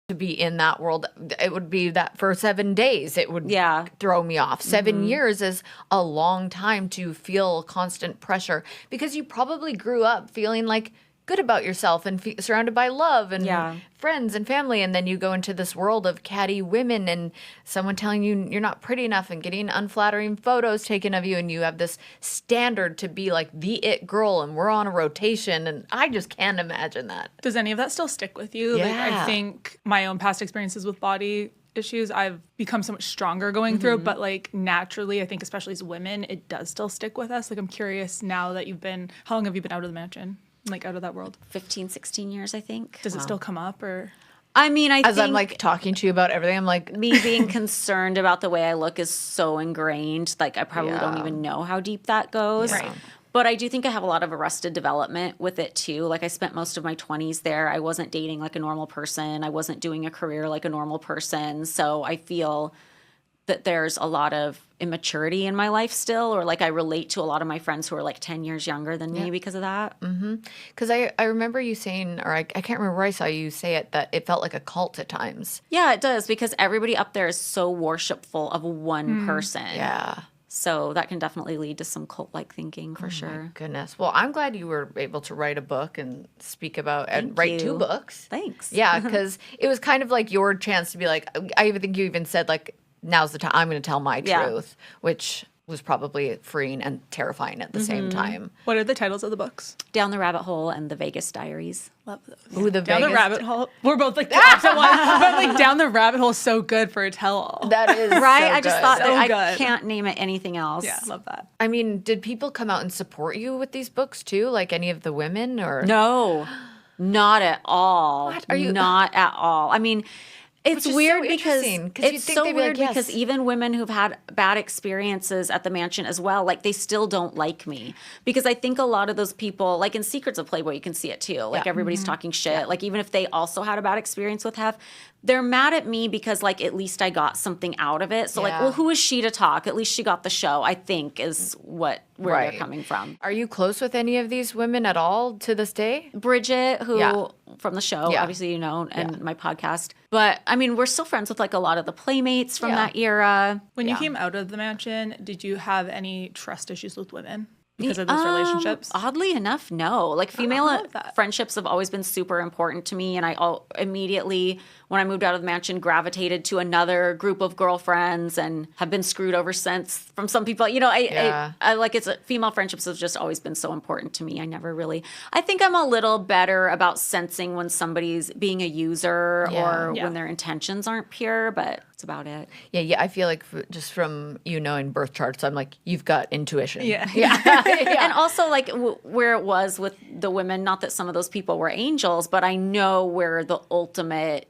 to be in that world. It would be that for 7 days, it would throw me off. 7 years is a long time to feel constant pressure because you probably grew up feeling like good about yourself and surrounded by love and friends and family. And then you go into this world of catty women and someone telling you you're not pretty enough and getting unflattering photos taken of you. And you have this standard to be like the it girl and we're on a rotation. And I just can't imagine that. Does any of that still stick with you? Yeah. Like, I think my own past experiences with body issues, I've become so much stronger going through, but like naturally, I think especially as women, it does still stick with us. Like I'm curious now that how long have you been out of the mansion? Like out of that world? 15, 16 years, I think. Does it still come up or? I mean, As I'm like talking to you about everything, I'm like. Me being concerned about the way I look is so ingrained. Like I probably don't even know how deep that goes. Yeah. Right. But I do think I have a lot of arrested development with it too. Like I spent most of my 20s there. I wasn't dating like a normal person. I wasn't doing a career like a normal person. So I feel that there's a lot of immaturity in my life still, or like I relate to a lot of my friends who are like 10 years younger than me because of that. Because I remember you saying, or I can't remember where I saw you say it, that it felt like a cult at times. Yeah, it does, because everybody up there is so worshipful of one person. Yeah. So that can definitely lead to some cult-like thinking for sure. Goodness. Well, I'm glad you were able to write a book and speak about and write 2 books. Thanks. Yeah, because it was kind of like your chance to be like, I even think you even said like, now's the time I'm going to tell my truth, which was probably freeing and terrifying at the same time. What are the titles of the books? Down the Rabbit Hole and The Vegas Diaries. Love those. Ooh, the Down Vegas the rabbit hole. We're both like the opposite one, but like Down the Rabbit Hole is so good for a tell-all. That is Right? so I just good. thought So that I good. can't name it anything else. Yeah, love that. I mean, did people come out and support you with these books too? Like any of the women or No, not at all. What? Are you- Not at all. I mean, it's Which is weird so because interesting, 'cause you'd it's think so they'd be weird like, because yes. even women who've had bad experiences at the mansion as well, like they still don't like me because I think a lot of those people, like in Secrets of Playboy, you can see it too. Like everybody's talking shit. Like even if they also had a bad experience with Hef, they're mad at me because like at least I got something out of it. So like, Yeah. well, who is she to talk? At least she got the show. I think is where Right. they're coming from. Are you close with any of these women at all to this day? Bridget, who Yeah. from the show, Yeah. obviously you know, and my podcast. But I mean, we're still friends with like a lot of the playmates from that era. When you came out of the mansion, did you have any trust issues with women because of those relationships? Oddly enough, no. Like female love that. friendships have always been super important to me, and I immediately, when I moved out of the mansion, gravitated to another group of girlfriends, and have been screwed over since from some people. You know, I like female friendships have just always been so important to me. I never really. I think I'm a little better about sensing when somebody's being a user or when their intentions aren't pure, but that's about it. Yeah. I feel like just from knowing birth charts, I'm like, you've got intuition. Yeah. And also like where it was with the women, not that some of those people were angels, but I know where the ultimate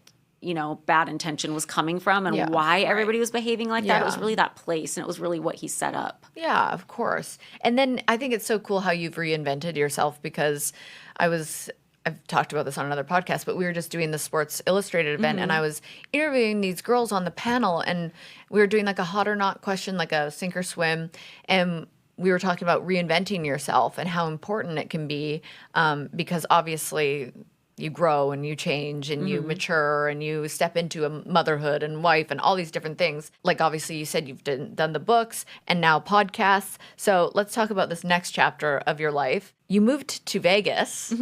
bad intention was coming from and why everybody was behaving like that. It was really that place, and it was really what he set up. Yeah, of course. And then I think it's so cool how you've reinvented yourself, because I've talked about this on another podcast, but we were just doing the Sports Illustrated event, and I was interviewing these girls on the panel, and we were doing like a hot or not question, like a sink or swim, and we were talking about reinventing yourself and how important it can be, because obviously you grow and you change and you mature and you step into a motherhood and wife and all these different things. Like obviously you said you've done the books and now podcasts. So let's talk about this next chapter of your life. You moved to Vegas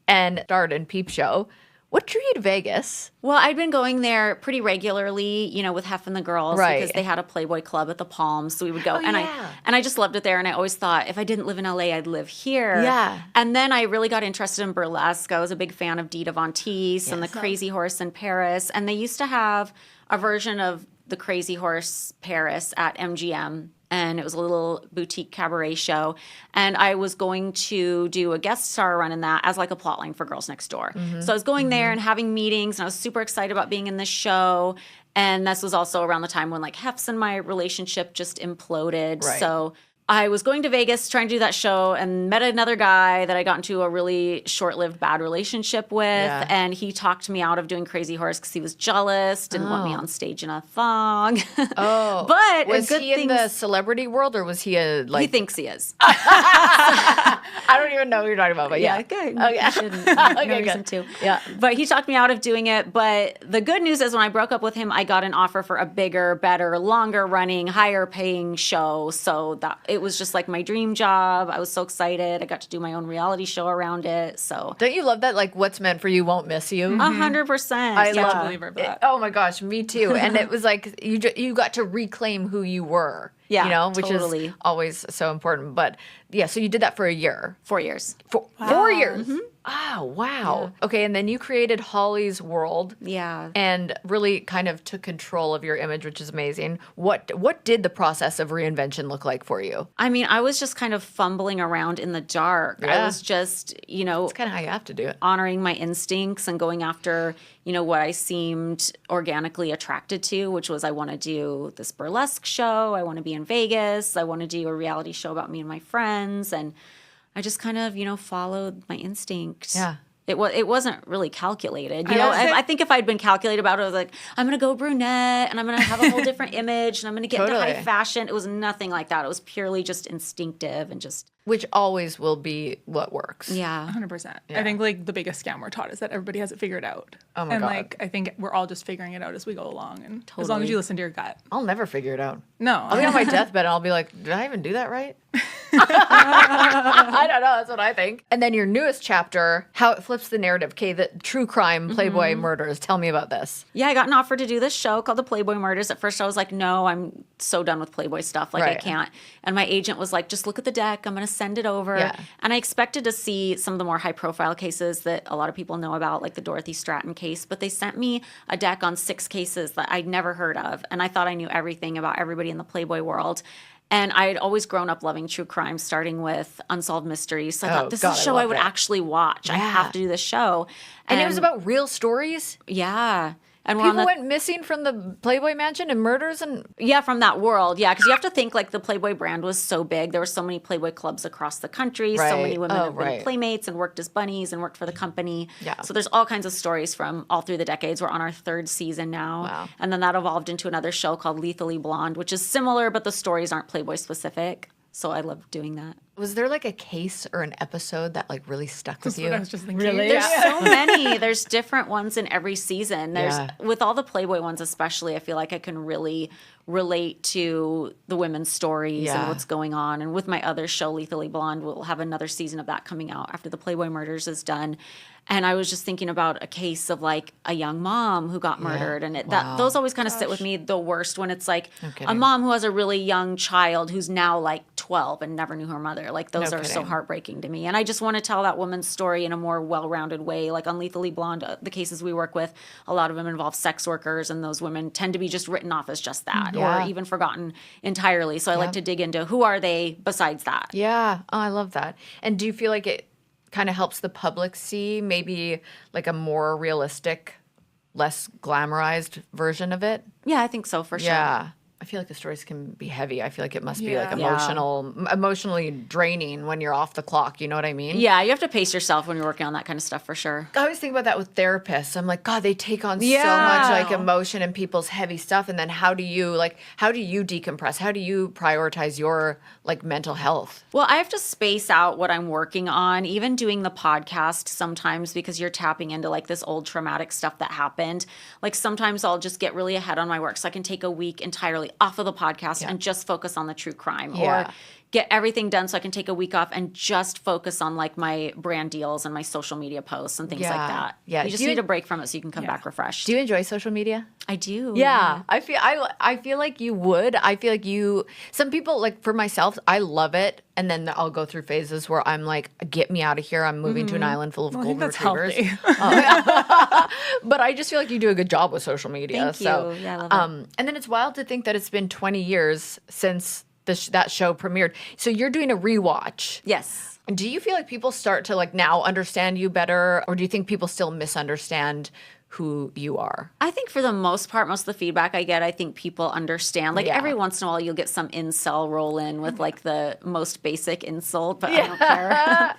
and starred in Peep Show. What drew you to Vegas? Well, I'd been going there pretty regularly, with Hef and the girls, Right. because they had a Playboy club at the Palms, so we would go. Oh, yeah. And I just loved it there, and I always thought if I didn't live in LA, I'd live here. Yeah. And then I really got interested in burlesque. I was a big fan of Dita Von Teese and the Crazy Horse in Paris, and they used to have a version of the Crazy Horse Paris at MGM. And it was a little boutique cabaret show. And I was going to do a guest star run in that as like a plotline for Girls Next Door. So I was going there and having meetings, and I was super excited about being in this show. And this was also around the time when like Hef's and my relationship just imploded. Right. So I was going to Vegas trying to do that show and met another guy that I got into a really short-lived bad relationship with. Yeah. And he talked me out of doing Crazy Horse because he was jealous, didn't want me on stage in a thong. Oh. But Was good he in things, the celebrity world, or was he a like? he thinks he is. I don't even know what you're talking about, but yeah. good. Okay. You shouldn't. No Okay, reason good. to. Yeah. But he talked me out of doing it. But the good news is when I broke up with him, I got an offer for a bigger, better, longer running, higher paying show. So that it was just like my dream job. I was so excited. I got to do my own reality show around it. So Don't you love that? Like, what's meant for you won't miss you. 100%. I Such love a believer of that. Oh my gosh, me too. And it was like you got to reclaim who you were. Yeah, which totally. is always so important. But yeah, so you did that for a year. 4 years. 4 years. Oh, wow. Okay, and then you created Holly's World. Yeah. And really kind of took control of your image, which is amazing. What did the process of reinvention look like for you? I mean, I was just kind of fumbling around in the dark. I Yeah. was just, It's kind of how you have to do it. honoring my instincts and going after, what I seemed organically attracted to, which was I want to do this burlesque show. I want to be in Vegas. I want to do a reality show about me and my friends. And I just kind of, followed my instinct. Yeah. It wasn't really calculated. I think if I'd been calculated about it, I was like, I'm going to go brunette and I'm going to have a whole different image and I'm going to get into high fashion. It was nothing like that. It was purely just instinctive and just. Which always will be what works. Yeah. 100%. I think like the biggest scam we're taught is that everybody has it figured out. Oh my and God. like I think we're all just figuring it out as we go along, and as long as you listen to your gut. I'll never figure it out. No, I'll be on my deathbed and I'll be like, did I even do that right? I don't know. That's what I think. And then your newest chapter, how it flips the narrative. Okay, the true crime Playboy murders. Tell me about this. Yeah, I got an offer to do this show called The Playboy Murders. At first I was like, no, I'm so done with Playboy stuff. Like, I can't. And my agent was like, just look at the deck. I'm going to send it over. Yeah. And I expected to see some of the more high profile cases that a lot of people know about, like the Dorothy Stratton case. But they sent me a deck on 6 cases that I'd never heard of. And I thought I knew everything about everybody in the Playboy world. And I had always grown up loving true crime, starting with Unsolved Mysteries. So I thought, this is a show I would actually watch. I have to do this show. And it was about real stories? Yeah. And People went missing from the Playboy Mansion and murders and... Yeah, from that world. Yeah, because you have to think, like, the Playboy brand was so big. There were so many Playboy clubs across the country. Right. So many women have been playmates and worked as bunnies and worked for the company. Yeah. So there's all kinds of stories from all through the decades. We're on our 3rd season now. Wow. And then that evolved into another show called Lethally Blonde, which is similar, but the stories aren't Playboy specific. So I love doing that. Was there like a case or an episode that like really stuck with That's you? what I was just thinking. Really? There's so many. There's different ones in every season. With all the Playboy ones especially, I feel like I can really relate to the women's stories and what's going on. And with my other show, Lethally Blonde, we'll have another season of that coming out after the Playboy Murders is done. And I was just thinking about a case of like a young mom who got murdered. And those always kind of sit with me the worst when it's like a mom who has a really young child who's now like 12 and never knew her mother. Like those are so heartbreaking to me. And I just want to tell that woman's story in a more well-rounded way. Like on Lethally Blonde, the cases we work with, a lot of them involve sex workers, and those women tend to be just written off as just that or even forgotten entirely. So I like to dig into who are they besides that. Yeah. Oh, I love that. And do you feel like it kind of helps the public see maybe like a more realistic, less glamorized version of it? Yeah, I think so for sure. Yeah. I feel like the stories can be heavy. I feel like it must be like emotionally draining when you're off the clock. You know what I mean? Yeah, you have to pace yourself when you're working on that kind of stuff for sure. I always think about that with therapists. I'm like, God, they take on so much like emotion and people's heavy stuff. And then how do you decompress? How do you prioritize your like mental health? Well, I have to space out what I'm working on, even doing the podcast sometimes, because you're tapping into like this old traumatic stuff that happened. Like sometimes I'll just get really ahead on my work so I can take a week entirely off of the podcast and just focus on the true crime or get everything done so I can take a week off and just focus on like my brand deals and my social media posts and things like that. Yeah. You just need a break from it so you can come back refreshed. Do you enjoy social media? I do. Yeah. I feel like you would. I feel like some people, like for myself, I love it. And then I'll go through phases where I'm like, get me out of here. I'm moving to an island full of golden retrievers. But I just feel like you do a good job with social media. Thank you. Yeah, I love it. And then it's wild to think that it's been 20 years since that show premiered. So you're doing a rewatch. Yes. Do you feel like people start to like now understand you better? Or do you think people still misunderstand who you are? I think for the most part, most of the feedback I get, I think people understand. Like every once in a while, you'll get some incel roll in with like the most basic insult, but I don't care.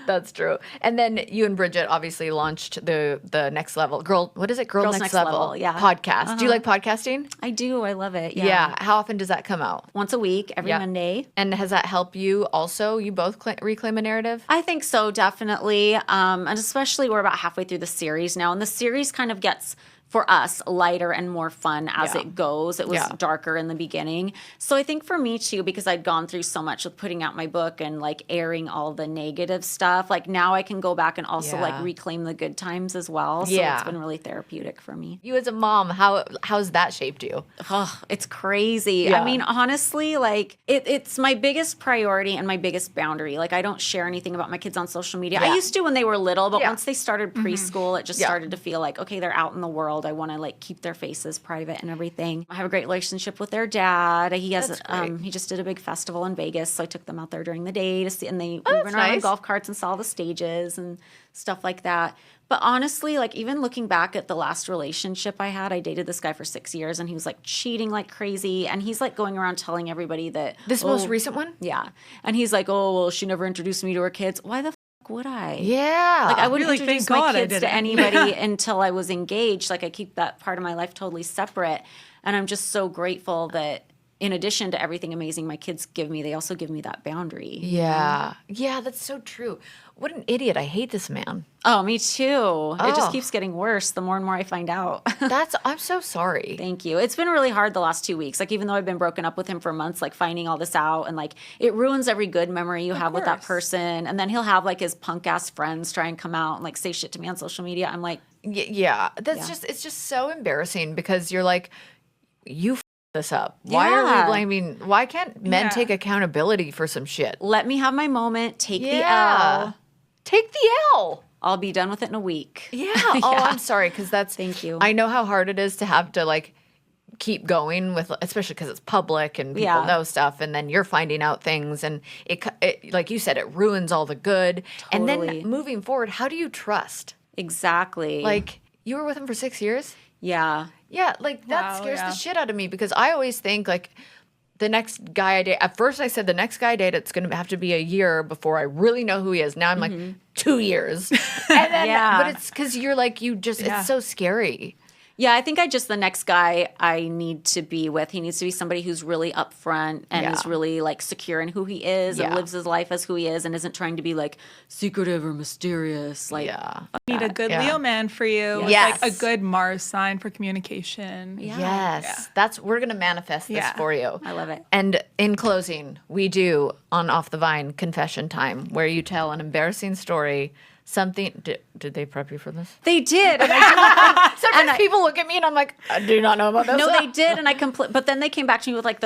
That's true. And then you and Bridget obviously launched the Next Level what is it? Girls Next Level podcast. Do you like podcasting? I do. I love it. Yeah. How often does that come out? Once a week, every Monday. And has that helped you also? You both reclaim a narrative? I think so, definitely. And especially we're about halfway through the series now, and the series kind of gets, for us, lighter and more fun as it goes. It was darker in the beginning. So I think for me too, because I'd gone through so much with putting out my book and like airing all the negative stuff, like now I can go back and also like reclaim the good times as well. So it's been really therapeutic for me. You as a mom, how's that shaped you? Oh, it's crazy. Yeah. I mean, honestly, like it's my biggest priority and my biggest boundary. Like I don't share anything about my kids on social media. I used to when they were little, but once they started preschool, it just started to feel like, okay, they're out in the world. I want to like keep their faces private and everything. I have a great relationship with their dad. He has he just did a big festival in Vegas, so I took them out there during the day to see, and we went around on golf carts and saw the stages and stuff like that. But honestly, like even looking back at the last relationship I had, I dated this guy for 6 years and he was like cheating like crazy. And he's like going around telling everybody that this most recent one? Yeah. And he's like, oh, well, she never introduced me to her kids. Why the would I? Yeah. Like I wouldn't You're like, introduce "Thank my God I kids to didn't." anybody until I was engaged. Like I keep that part of my life totally separate. And I'm just so grateful that in addition to everything amazing my kids give me, they also give me that boundary. Yeah. Yeah, that's so true. What an idiot. I hate this man. Oh, me too. It just Oh. keeps getting worse the more and more I find out. I'm so sorry. Thank you. It's been really hard the last 2 weeks. Like even though I've been broken up with him for months, like finding all this out and like it ruins every good memory you have with that course. person. And then he'll have like his punk ass friends try and come out and like say shit to me on social media. I'm like, Yeah. It's just so embarrassing because you're like, you this up. Why are Yeah. we blaming? Why can't men Yeah. take accountability for some shit? let me have my moment, take the Yeah. L. Take the L. I'll be done with it in a week. Yeah. Oh, I'm sorry because that's. Thank you. I know how hard it is to have to like keep going with, especially because it's public and people Yeah. know stuff, and then you're finding out things, and it like you said, it ruins all the good. And Totally. then moving forward, how do you trust? Exactly. Like you were with him for 6 years. yeah. Yeah, like that Wow, scares yeah. the shit out of me because I always think like the next guy I date. At first, I said the next guy I date, it's going to have to be a year before I really know who he is. Now I'm like 2 years, and then Yeah. but it's because you're like it's so scary. Yeah, I think the next guy I need to be with, he needs to be somebody who's really upfront and Yeah. is really like secure in who he is and Yeah. lives his life as who he is and isn't trying to be like secretive or mysterious. Like, Yeah. Need a good Yeah. Leo man for you. with, Yes. Like a good Mars sign for communication. Yes, we're gonna manifest this Yeah. for you. I love it. And in closing, we do on Off the Vine confession time where you tell an embarrassing story. Something did they prep you for this? They did. And I Sometimes people look at me and I'm like, I do not know about this. No, they did, and but then they came back to me with like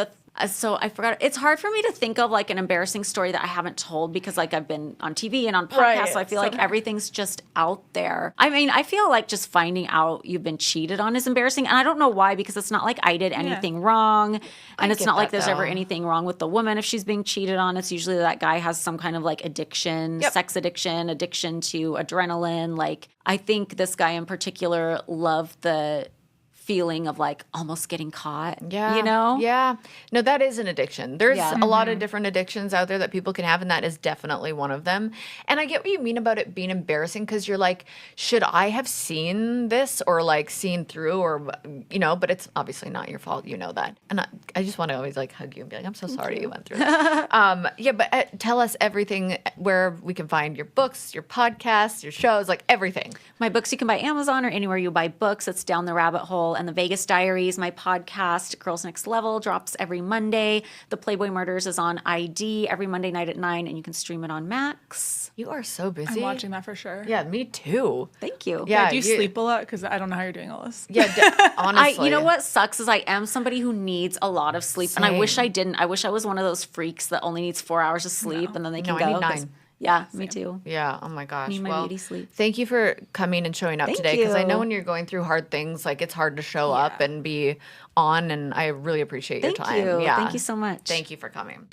so I forgot. It's hard for me to think of like an embarrassing story that I haven't told because like I've been on TV and on podcasts, Right. so I feel like everything's just out there. I mean, I feel like just finding out you've been cheated on is embarrassing, and I don't know why because it's not like I did anything wrong, and it's get not like that, there's ever though. anything wrong with the woman if she's being cheated on. It's usually that guy has some kind of like addiction, sex addiction to adrenaline. Like I think this guy in particular loved the feeling of like almost getting caught. Yeah. You know? Yeah. No, that is an addiction. There's Yeah. a lot of different addictions out there that people can have, and that is definitely one of them. And I get what you mean about it being embarrassing because you're like, should I have seen this or like seen through or, but it's obviously not your fault. You know that. And I just want to always like hug you and be like, I'm so sorry you went through that. But tell us everything where we can find your books, your podcasts, your shows, like everything. My books you can buy Amazon or anywhere you buy books. It's Down the Rabbit Hole and The Vegas Diaries. My podcast, Girls Next Level, drops every Monday. The Playboy Murders is on ID every Monday night at 9, and you can stream it on Max. You are so busy. I'm watching that for sure. Yeah, me too. Thank you. Yeah. Do you sleep a lot? Because I don't know how you're doing all this. Yeah, honestly. You know what sucks is I am somebody who needs a lot of sleep, and I wish Same. I didn't. I wish I was one of those freaks that only needs 4 hours of sleep, and then they can No, go. I need 'cause- 9. Yeah, me too. Yeah. Oh my gosh. Need my well, beauty sleep. thank you for coming and showing up Thank today. Because I know you. when you're going through hard things, like it's hard to show up and be on. And I really appreciate your Thank time. you. Yeah. Thank you so much. Thank you for coming.